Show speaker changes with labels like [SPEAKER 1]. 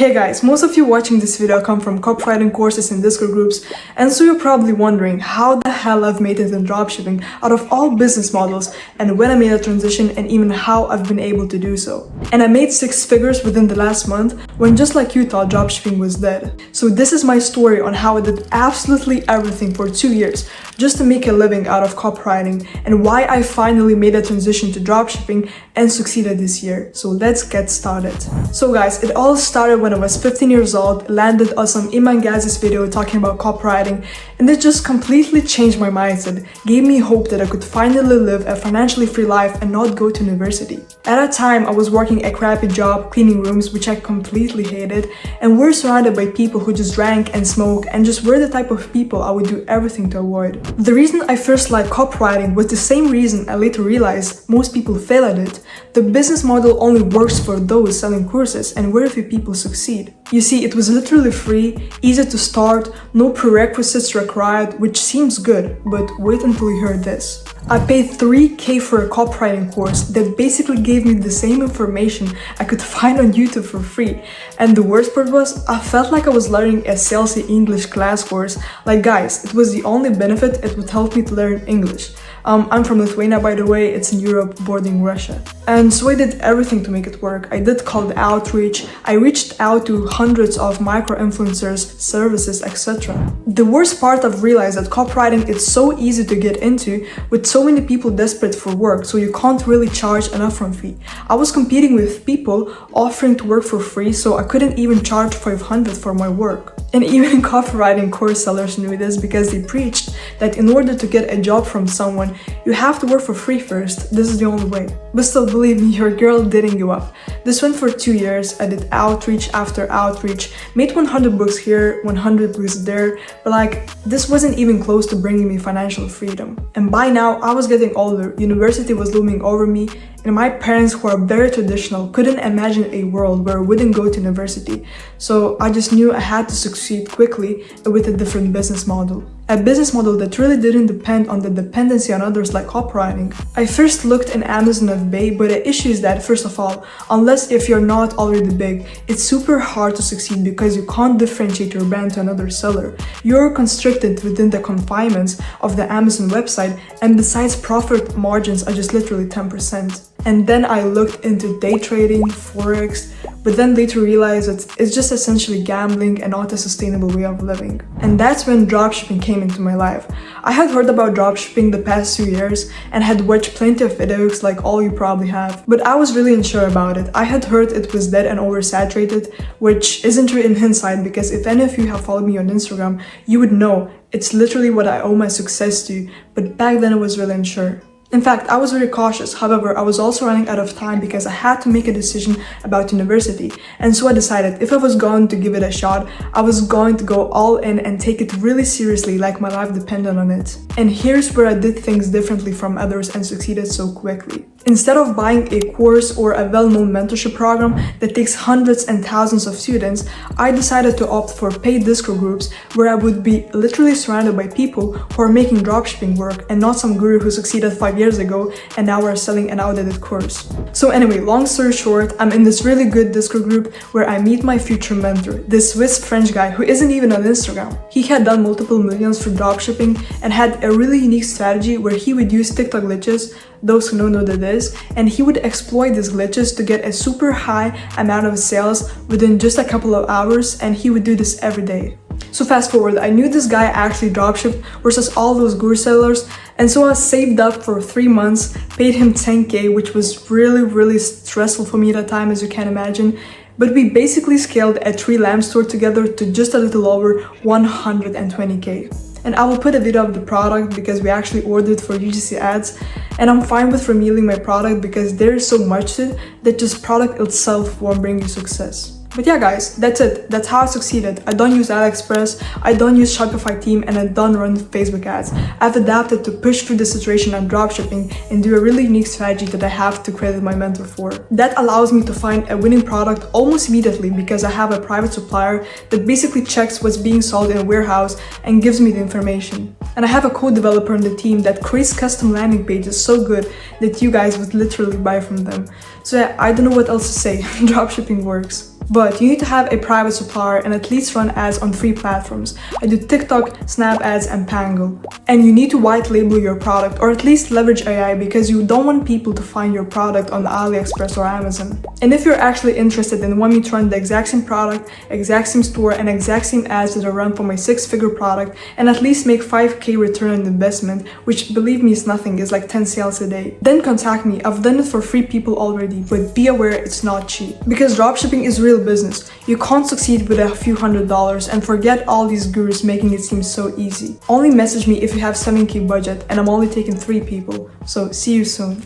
[SPEAKER 1] Hey guys, most of you watching this video come from copywriting courses and Discord groups, and so you're probably wondering how the hell I've made it in dropshipping out of all business models, and when I made a transition, and even how I've been able to do so. And I made 6 figures within the last month when just like you thought dropshipping was dead. So this is my story on how I did absolutely everything for 2 years just to make a living out of copywriting, and why I finally made a transition to dropshipping and succeeded this year. So let's get started. So guys, it all started when I was 15 years old, landed on some Iman Ghazi's video talking about copywriting, and it just completely changed my mindset, gave me hope that I could finally live a financially free life and not go to university. At that time, I was working a crappy job cleaning rooms, which I completely hated, and were surrounded by people who just drank and smoked and just were the type of people I would do everything to avoid. The reason I first liked copywriting was the same reason I later realized most people fail at it. The business model only works for those selling courses, and very few people succeed. You see, it was literally free, easy to start, no prerequisites required, which seems good, but wait until you hear this. I paid $3,000 for a copywriting course that basically gave me the same information I could find on YouTube for free. And the worst part was, I felt like I was learning a salesy English class course. Like guys, it was the only benefit it would help me to learn English. I'm from Lithuania, by the way, it's in Europe, bordering Russia. And so I did everything to make it work. I did cold outreach, I reached out to hundreds of micro-influencers, services, etc. The worst part, I've realized that copywriting is so easy to get into with so many people desperate for work, so you can't really charge an upfront fee. I was competing with people offering to work for free, so I couldn't even charge $500 for my work. And even copywriting course sellers knew this because they preached that in order to get a job from someone, you have to work for free first. This is the only way. But still, believe me, your girl didn't give up. This went for 2 years. I did outreach after outreach, made 100 books here, 100 books there, but like, this wasn't even close to bringing me financial freedom. And by now, I was getting older, university was looming over me, and my parents, who are very traditional, couldn't imagine a world where I wouldn't go to university. So I just knew I had to succeed quickly with a different business model. A business model that really didn't depend on the dependency on others like copywriting. I first looked in Amazon FBA, but the issue is that, first of all, unless if you're not already big, it's super hard to succeed because you can't differentiate your brand to another seller. You're constricted within the confinements of the Amazon website, and besides, profit margins are just literally 10%. And then I looked into day trading, forex, but then later realized that it's just essentially gambling and not a sustainable way of living. And that's when dropshipping came into my life. I had heard about dropshipping the past 2 years and had watched plenty of videos like all you probably have, but I was really unsure about it. I had heard it was dead and oversaturated, which isn't true in hindsight, because if any of you have followed me on Instagram, you would know it's literally what I owe my success to, but back then I was really unsure. In fact, I was very cautious. However, I was also running out of time because I had to make a decision about university. And so I decided if I was going to give it a shot, I was going to go all in and take it really seriously, like my life depended on it. And here's where I did things differently from others and succeeded so quickly. Instead of buying a course or a well-known mentorship program that takes hundreds and thousands of students, I decided to opt for paid Discord groups where I would be literally surrounded by people who are making dropshipping work, and not some guru who succeeded 5 years ago and now are selling an outdated course. So anyway, long story short, I'm in this really good Discord group where I meet my future mentor, this Swiss French guy who isn't even on Instagram. He had done multiple millions for dropshipping and had a really unique strategy where he would use TikTok glitches, those who don't know what it is, and he would exploit these glitches to get a super high amount of sales within just a couple of hours, and he would do this every day. So fast forward, I knew this guy actually dropshipped versus all those guru sellers, and so I saved up for 3 months, paid him $10,000, which was really stressful for me at that time, as you can imagine. But we basically scaled a 3-lamp store together to just a little over $120,000. And I will put a video of the product because we actually ordered for UGC ads, and I'm fine with revealing my product because there is so much to it that just product itself won't bring you success. But yeah guys, that's it. That's how I succeeded. I don't use AliExpress, I don't use Shopify team, and I don't run Facebook ads. I've adapted to push through the situation on dropshipping and do a really unique strategy that I have to credit my mentor for. That allows me to find a winning product almost immediately because I have a private supplier that basically checks what's being sold in a warehouse and gives me the information. And I have a co-developer on the team that creates custom landing pages so good that you guys would literally buy from them. So yeah, I don't know what else to say. Dropshipping works. But you need to have a private supplier and at least run ads on 3 platforms. I do TikTok, Snap Ads, and Pango. And you need to white label your product or at least leverage AI because you don't want people to find your product on AliExpress or Amazon. And if you're actually interested and want me to run the exact same product, exact same store, and exact same ads that I run for my 6-figure product and at least make 5K return on investment, which believe me is nothing, is like 10 sales a day, then contact me. I've done it for free people already, but be aware it's not cheap. Because dropshipping is real business. You can't succeed with a few $100s and forget all these gurus making it seem so easy. Only message me if you have 7K budget and I'm only taking 3 people. So see you soon.